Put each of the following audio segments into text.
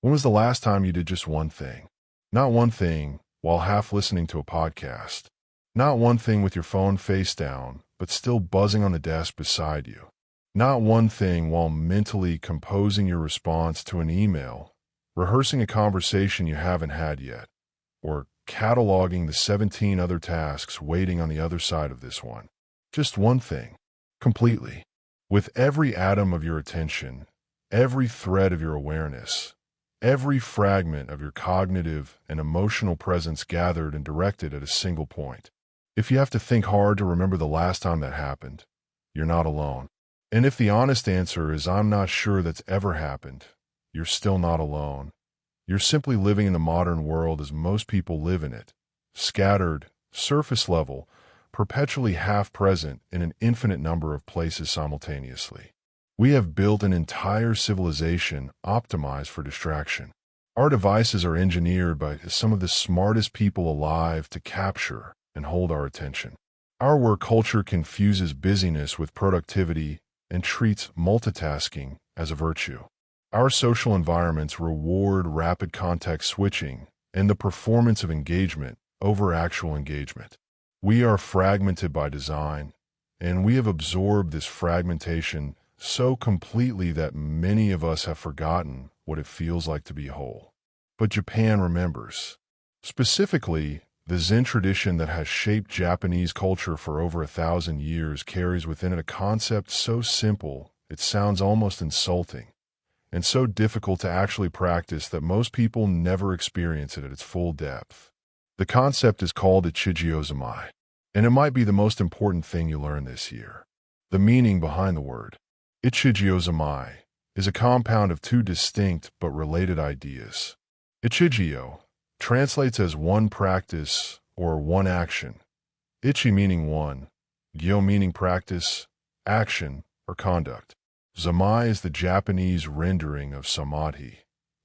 When was the last time you did just one thing? Not one thing while half listening to a podcast. Not one thing with your phone face down, but still buzzing on the desk beside you. Not one thing while mentally composing your response to an email, rehearsing a conversation you haven't had yet, or cataloging the 17 other tasks waiting on the other side of this one. Just one thing, completely. With every atom of your attention, every thread of your awareness, every fragment of your cognitive and emotional presence gathered and directed at a single point. If you have to think hard to remember the last time that happened, you're not alone. And if the honest answer is I'm not sure that's ever happened, you're still not alone. You're simply living in the modern world as most people live in it, scattered, surface level, perpetually half present in an infinite number of places simultaneously. We have built an entire civilization optimized for distraction. Our devices are engineered by some of the smartest people alive to capture and hold our attention. Our work culture confuses busyness with productivity and treats multitasking as a virtue. Our social environments reward rapid context switching and the performance of engagement over actual engagement. We are fragmented by design, and we have absorbed this fragmentation so completely that many of us have forgotten what it feels like to be whole. But Japan remembers. Specifically, the Zen tradition that has shaped Japanese culture for over 1,000 years carries within it a concept so simple it sounds almost insulting, and so difficult to actually practice that most people never experience it at its full depth. The concept is called Ichigyo-Zammai, and it might be the most important thing you learn this year. The meaning behind the word Ichigyo-Zammai is a compound of two distinct but related ideas. Ichigyo translates as one practice or one action. Ichi meaning one, gyo meaning practice, action, or conduct. Zammai is the Japanese rendering of samadhi,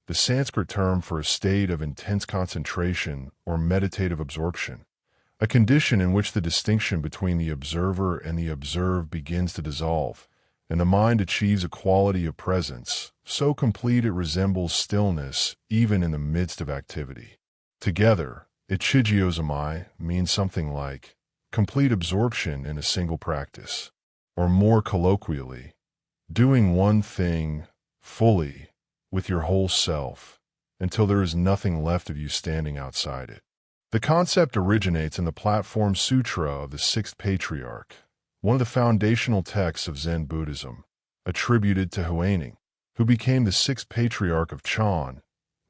the Sanskrit term for a state of intense concentration or meditative absorption, a condition in which the distinction between the observer and the observed begins to dissolve, and the mind achieves a quality of presence so complete it resembles stillness even in the midst of activity. Together, Ichigyo-Zammai means something like complete absorption in a single practice, or more colloquially, doing one thing fully with your whole self until there is nothing left of you standing outside it. The concept originates in the Platform Sutra of the Sixth Patriarch, one of the foundational texts of Zen Buddhism, attributed to Huineng, who became the sixth patriarch of Chan,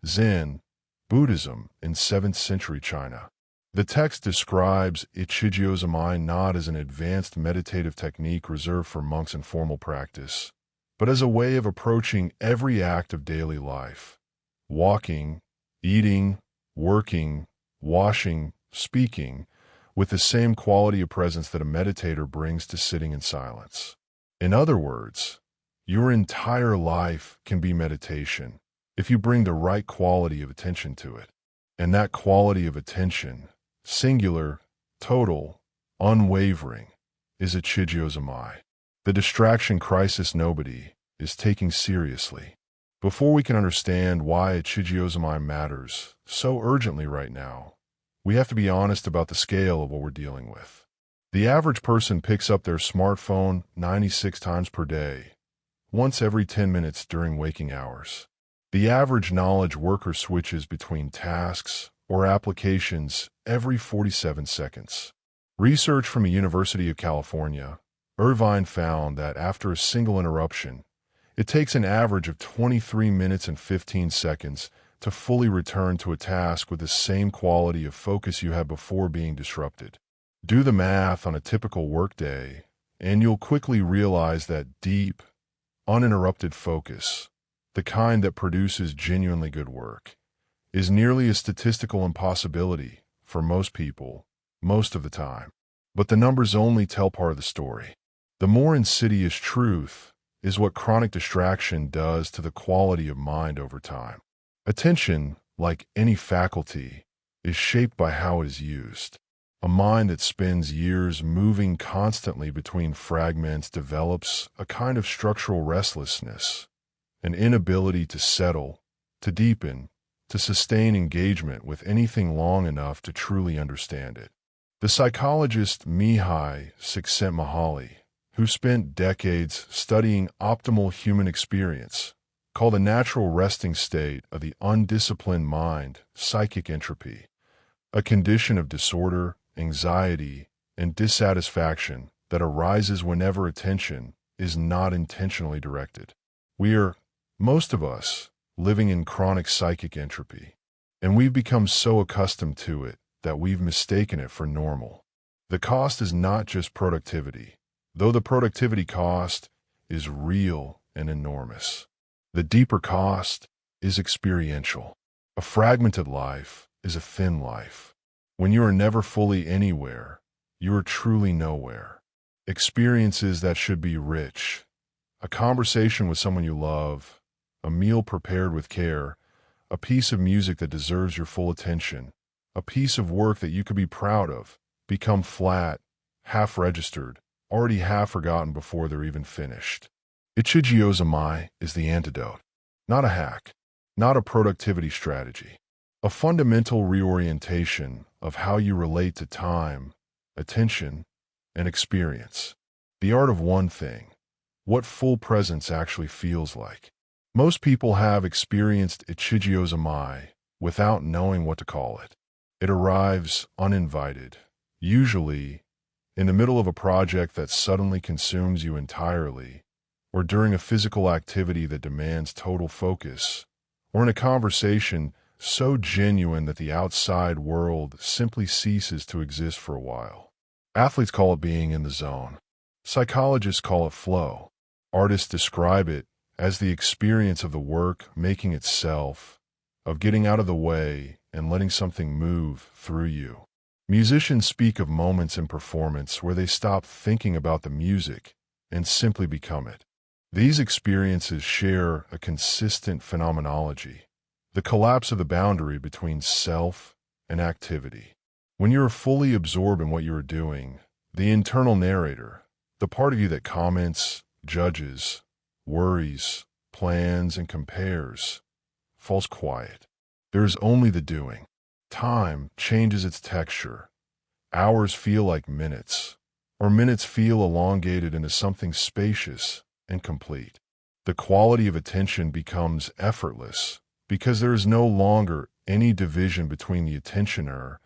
Zen, Buddhism in 7th century China. The text describes Ichigyo-Zammai not as an advanced meditative technique reserved for monks in formal practice, but as a way of approaching every act of daily life, walking, eating, working, washing, speaking, with the same quality of presence that a meditator brings to sitting in silence. In other words, your entire life can be meditation if you bring the right quality of attention to it. And that quality of attention, singular, total, unwavering, is Ichigyo-Zammai, the distraction crisis nobody is taking seriously. Before we can understand why Ichigyo-Zammai matters so urgently right now, we have to be honest about the scale of what we're dealing with. The average person picks up their smartphone 96 times per day, once every 10 minutes during waking hours. The average knowledge worker switches between tasks or applications every 47 seconds. Research from the University of California, Irvine found that after a single interruption, it takes an average of 23 minutes and 15 seconds to fully return to a task with the same quality of focus you had before being disrupted. Do the math on a typical workday, and you'll quickly realize that deep, uninterrupted focus, the kind that produces genuinely good work, is nearly a statistical impossibility for most people, most of the time. But the numbers only tell part of the story. The more insidious truth is what chronic distraction does to the quality of mind over time. Attention, like any faculty, is shaped by how it is used. A mind that spends years moving constantly between fragments develops a kind of structural restlessness, an inability to settle, to deepen, to sustain engagement with anything long enough to truly understand it. The psychologist Mihai Csikszentmihalyi, who spent decades studying optimal human experience, called a natural resting state of the undisciplined mind psychic entropy, a condition of disorder, anxiety, and dissatisfaction that arises whenever attention is not intentionally directed. We are, most of us, living in chronic psychic entropy, and we've become so accustomed to it that we've mistaken it for normal. The cost is not just productivity, though the productivity cost is real and enormous. The deeper cost is experiential. A fragmented life is a thin life. When you are never fully anywhere, you are truly nowhere. Experiences that should be rich, a conversation with someone you love, a meal prepared with care, a piece of music that deserves your full attention, a piece of work that you could be proud of, become flat, half-registered, already half-forgotten before they're even finished. Ichigyo-Zammai is the antidote. Not a hack, not a productivity strategy. A fundamental reorientation of how you relate to time, attention, and experience. The art of one thing, what full presence actually feels like. Most people have experienced Ichigyo-Zammai without knowing what to call it. It arrives uninvited, usually in the middle of a project that suddenly consumes you entirely, or during a physical activity that demands total focus, or in a conversation so genuine that the outside world simply ceases to exist for a while. Athletes call it being in the zone. Psychologists call it flow. Artists describe it as the experience of the work making itself, of getting out of the way and letting something move through you. Musicians speak of moments in performance where they stop thinking about the music and simply become it. These experiences share a consistent phenomenology, the collapse of the boundary between self and activity. When you are fully absorbed in what you are doing, the internal narrator, the part of you that comments, judges, worries, plans, and compares, falls quiet. There is only the doing. Time changes its texture. Hours feel like minutes, or minutes feel elongated into something spacious and complete. The quality of attention becomes effortless because there is no longer any division between the attentioner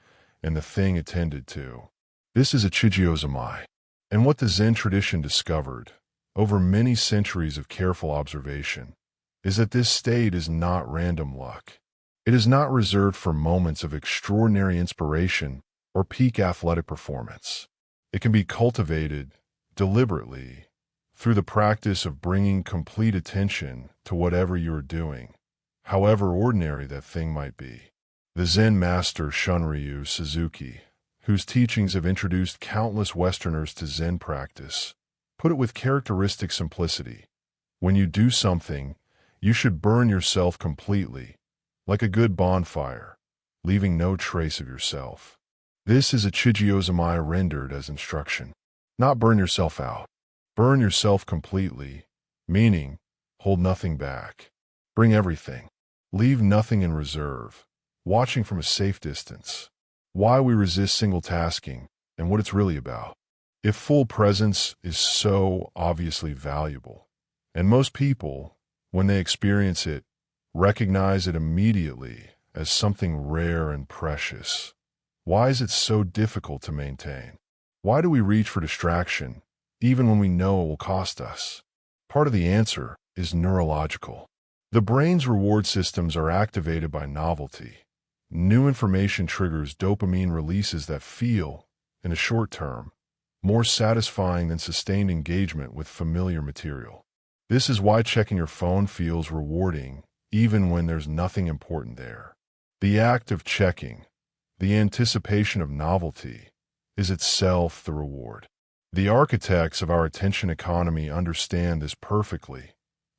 and the thing attended to. This is Ichigyo-Zammai, and what the Zen tradition discovered over many centuries of careful observation is that this state is not random luck. It is not reserved for moments of extraordinary inspiration or peak athletic performance. It can be cultivated deliberately through the practice of bringing complete attention to whatever you are doing, however ordinary that thing might be. The Zen master Shunryu Suzuki, whose teachings have introduced countless Westerners to Zen practice, put it with characteristic simplicity. When you do something, you should burn yourself completely, like a good bonfire, leaving no trace of yourself. This is Ichigyo-Zammai rendered as instruction. Not burn yourself out. Burn yourself completely, meaning hold nothing back. Bring everything. Leave nothing in reserve, watching from a safe distance. Why we resist single tasking and what it's really about. If full presence is so obviously valuable, and most people, when they experience it, recognize it immediately as something rare and precious, why is it so difficult to maintain? Why do we reach for distraction, even when we know it will cost us? Part of the answer is neurological. The brain's reward systems are activated by novelty. New information triggers dopamine releases that feel, in a short term, more satisfying than sustained engagement with familiar material. This is why checking your phone feels rewarding, even when there's nothing important there. The act of checking, the anticipation of novelty, is itself the reward. The architects of our attention economy understand this perfectly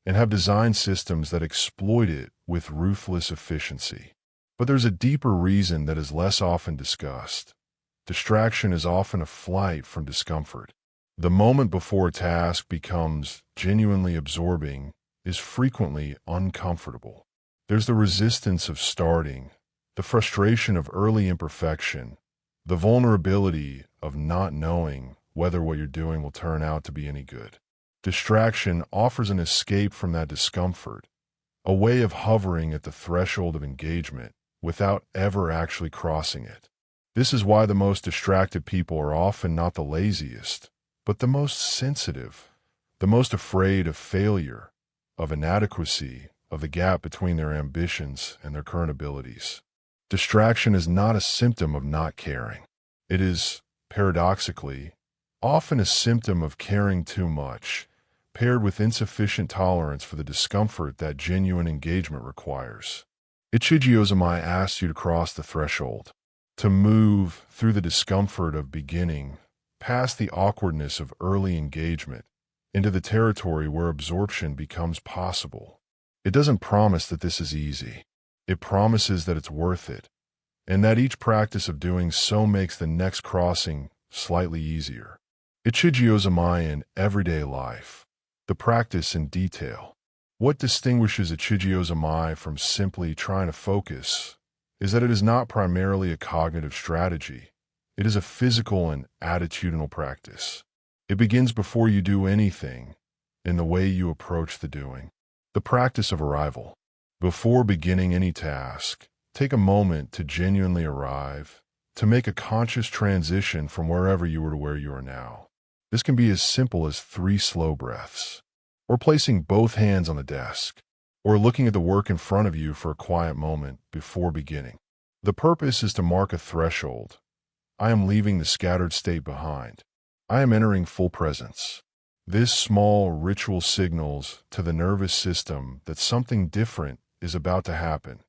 and have designed systems that exploit it with ruthless efficiency. But there's a deeper reason that is less often discussed. Distraction is often a flight from discomfort. The moment before a task becomes genuinely absorbing is frequently uncomfortable. There's the resistance of starting, the frustration of early imperfection, the vulnerability of not knowing whether what you're doing will turn out to be any good. Distraction offers an escape from that discomfort, a way of hovering at the threshold of engagement without ever actually crossing it. This is why the most distracted people are often not the laziest, but the most sensitive, the most afraid of failure, of inadequacy, of the gap between their ambitions and their current abilities. Distraction is not a symptom of not caring. It is, paradoxically, often a symptom of caring too much, paired with insufficient tolerance for the discomfort that genuine engagement requires. Ichigyo-Zammai asks you to cross the threshold, to move through the discomfort of beginning, past the awkwardness of early engagement, into the territory where absorption becomes possible. It doesn't promise that this is easy. It promises that it's worth it, and that each practice of doing so makes the next crossing slightly easier. Ichigyo-Zammai in everyday life. The practice in detail. What distinguishes Ichigyo-Zammai from simply trying to focus is that it is not primarily a cognitive strategy. It is a physical and attitudinal practice. It begins before you do anything, in the way you approach the doing. The practice of arrival. Before beginning any task, take a moment to genuinely arrive, to make a conscious transition from wherever you were to where you are now. This can be as simple as 3 slow breaths, or placing both hands on the desk, or looking at the work in front of you for a quiet moment before beginning. The purpose is to mark a threshold. I am leaving the scattered state behind. I am entering full presence. This small ritual signals to the nervous system that something different is about to happen,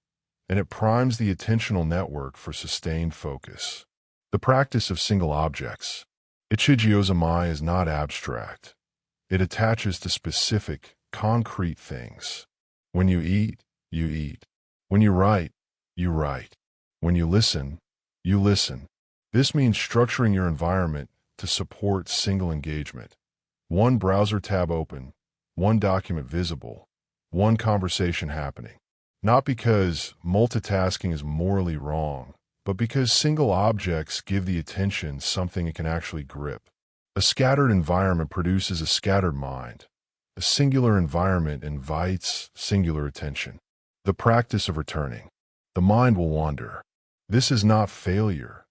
and it primes the attentional network for sustained focus. The practice of single objects. Ichigyo-Zammai is not abstract. It attaches to specific, concrete things. When you eat, you eat. When you write, you write. When you listen, you listen. This means structuring your environment to support single engagement. One browser tab open, one document visible, one conversation happening. Not because multitasking is morally wrong, but because single objects give the attention something it can actually grip. A scattered environment produces a scattered mind. A singular environment invites singular attention. The practice of returning. The mind will wander. This is not failure.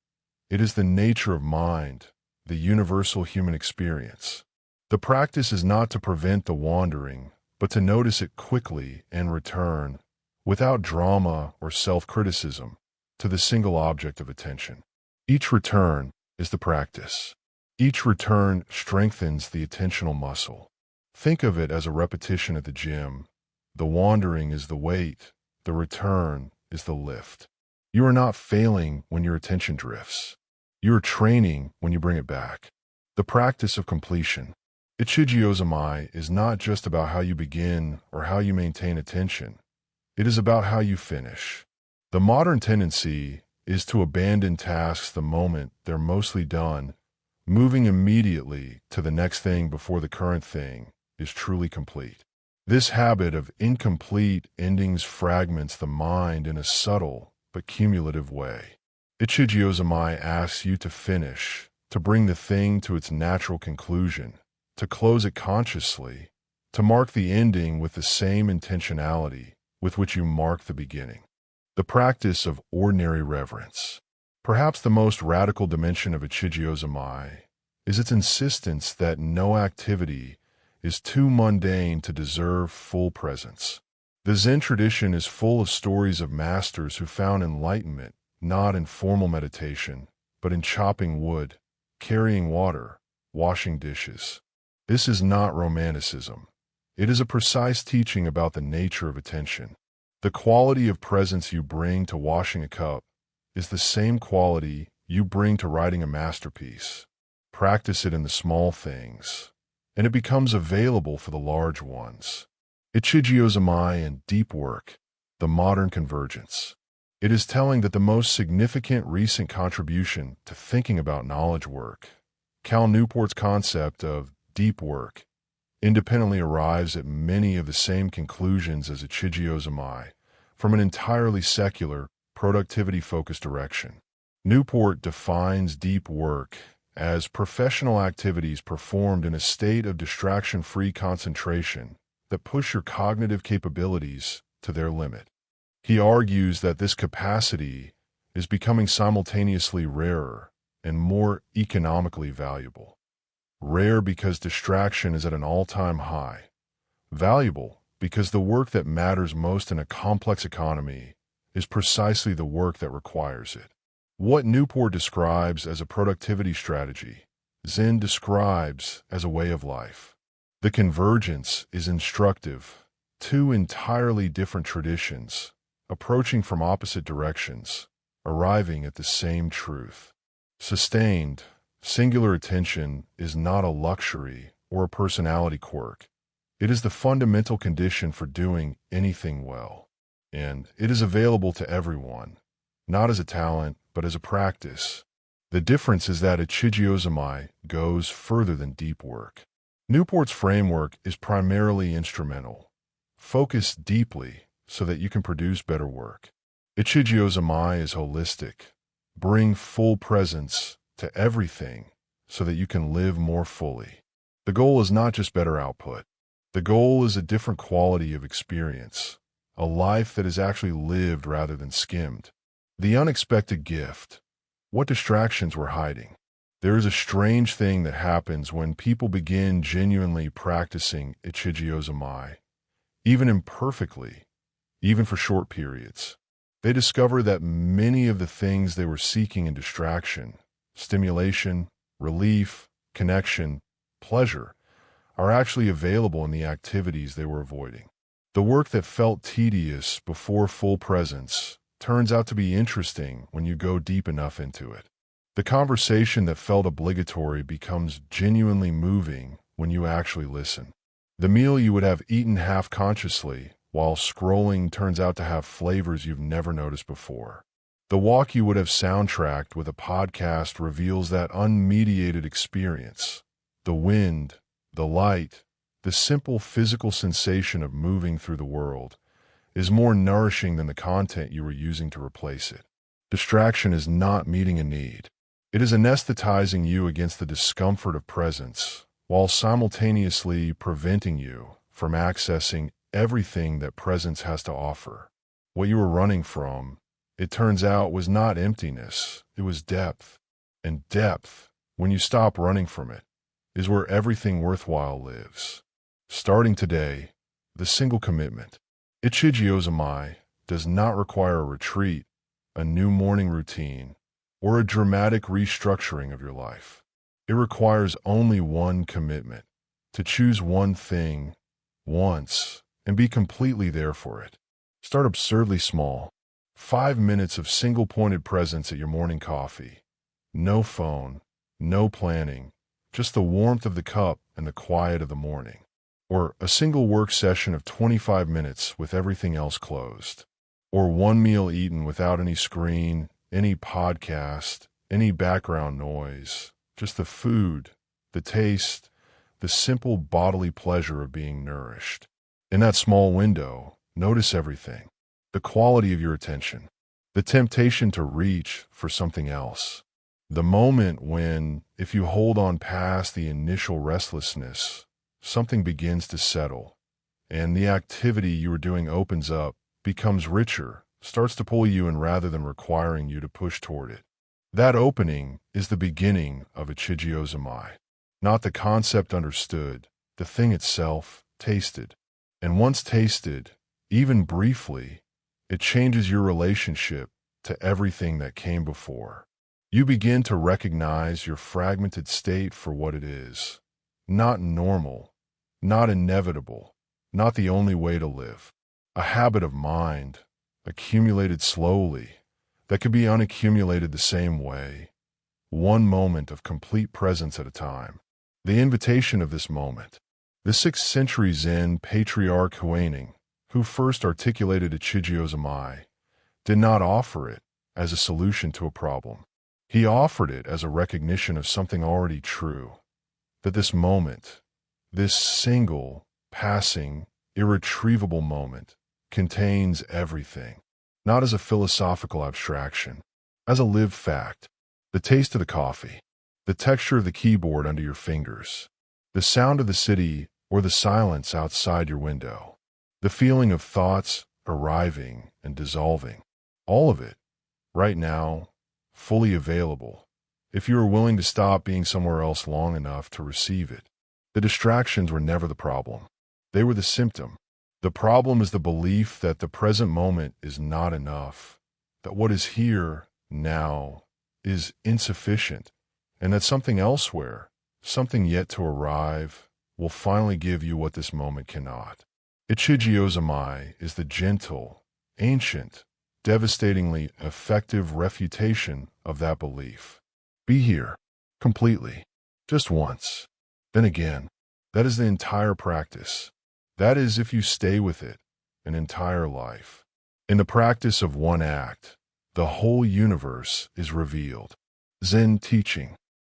It is the nature of mind, the universal human experience. The practice is not to prevent the wandering, but to notice it quickly and return, without drama or self-criticism, to the single object of attention. Each return is the practice. Each return strengthens the attentional muscle. Think of it as a repetition at the gym. The wandering is the weight. The return is the lift. You are not failing when your attention drifts. You are training when you bring it back. The practice of completion. Ichigyo-Zammai is not just about how you begin or how you maintain attention. It is about how you finish. The modern tendency is to abandon tasks the moment they're mostly done, moving immediately to the next thing before the current thing is truly complete. This habit of incomplete endings fragments the mind in a subtle but cumulative way. Ichigyo-Zammai asks you to finish, to bring the thing to its natural conclusion, to close it consciously, to mark the ending with the same intentionality with which you mark the beginning. The practice of ordinary reverence. Perhaps the most radical dimension of Ichigyo-Zammai is its insistence that no activity is too mundane to deserve full presence. The Zen tradition is full of stories of masters who found enlightenment not in formal meditation, but in chopping wood, carrying water, washing dishes. This is not romanticism. It is a precise teaching about the nature of attention. The quality of presence you bring to washing a cup is the same quality you bring to writing a masterpiece. Practice it in the small things, and it becomes available for the large ones. Ichigyo-Zammai and deep work, the modern convergence. It is telling that the most significant recent contribution to thinking about knowledge work, Cal Newport's concept of deep work, independently arrives at many of the same conclusions as Ichigyo-Zammai, from an entirely secular, productivity-focused direction. Newport defines deep work as professional activities performed in a state of distraction-free concentration that push your cognitive capabilities to their limit. He argues that this capacity is becoming simultaneously rarer and more economically valuable. Rare because distraction is at an all-time high. Valuable because the work that matters most in a complex economy is precisely the work that requires it. What Newport describes as a productivity strategy, Zen describes as a way of life. The convergence is instructive. Two entirely different traditions, approaching from opposite directions, arriving at the same truth. Sustained, singular attention is not a luxury or a personality quirk. It is the fundamental condition for doing anything well. And it is available to everyone, not as a talent, but as a practice. The difference is that Ichigyo-Zammai goes further than deep work. Newport's framework is primarily instrumental. Focus deeply so that you can produce better work. Ichigyo-Zammai is holistic. Bring full presence to everything so that you can live more fully. The goal is not just better output. The goal is a different quality of experience, a life that is actually lived rather than skimmed. The unexpected gift. What distractions we're hiding. There is a strange thing that happens when people begin genuinely practicing Ichigyo-Zammai, even imperfectly, even for short periods. They discover that many of the things they were seeking in distraction, stimulation, relief, connection, pleasure, are actually available in the activities they were avoiding. The work that felt tedious before full presence turns out to be interesting when you go deep enough into it. The conversation that felt obligatory becomes genuinely moving when you actually listen. The meal you would have eaten half-consciously while scrolling turns out to have flavors you've never noticed before. The walk you would have soundtracked with a podcast reveals that unmediated experience. The wind, the light, the simple physical sensation of moving through the world is more nourishing than the content you were using to replace it. Distraction is not meeting a need. It is anesthetizing you against the discomfort of presence, while simultaneously preventing you from accessing everything that presence has to offer. What you were running from, it turns out, was not emptiness, it was depth. And depth, when you stop running from it, is where everything worthwhile lives. Starting today, the single commitment. Ichigyo-Zammai does not require a retreat, a new morning routine, or a dramatic restructuring of your life. It requires only one commitment, to choose one thing, once, and be completely there for it. Start absurdly small. 5 minutes of single-pointed presence at your morning coffee. No phone, no planning, just the warmth of the cup and the quiet of the morning. Or a single work session of 25 minutes with everything else closed. Or one meal eaten without any screen, any podcast, any background noise, just the food, the taste, the simple bodily pleasure of being nourished. In that small window, notice everything. The quality of your attention. The temptation to reach for something else. The moment when, if you hold on past the initial restlessness, something begins to settle, and the activity you were doing opens up, becomes richer, starts to pull you in rather than requiring you to push toward it. That opening is the beginning of Ichigyo-Zammai. Not the concept understood, the thing itself tasted. And once tasted, even briefly, it changes your relationship to everything that came before. You begin to recognize your fragmented state for what it is. Not normal, not inevitable, not the only way to live. A habit of mind, accumulated slowly, that could be unaccumulated the same way. One moment of complete presence at a time. The invitation of this moment. The 6th century Zen patriarch Huineng, who first articulated Ichigyo-Zammai, did not offer it as a solution to a problem. He offered it as a recognition of something already true, that this moment, this single, passing, irretrievable moment, contains everything, not as a philosophical abstraction, as a lived fact. The taste of the coffee, the texture of the keyboard under your fingers, the sound of the city or the silence outside your window, the feeling of thoughts arriving and dissolving, all of it, right now, fully available, if you are willing to stop being somewhere else long enough to receive it. The distractions were never the problem. They were the symptom. The problem is the belief that the present moment is not enough, that what is here, now, is insufficient, and that something elsewhere, something yet to arrive, will finally give you what this moment cannot. Ichigyo-Zammai is the gentle, ancient, devastatingly effective refutation of that belief. Be here, completely, just once, then again. That is the entire practice. That is, if you stay with it, an entire life. In the practice of one act, the whole universe is revealed. Zen teaching.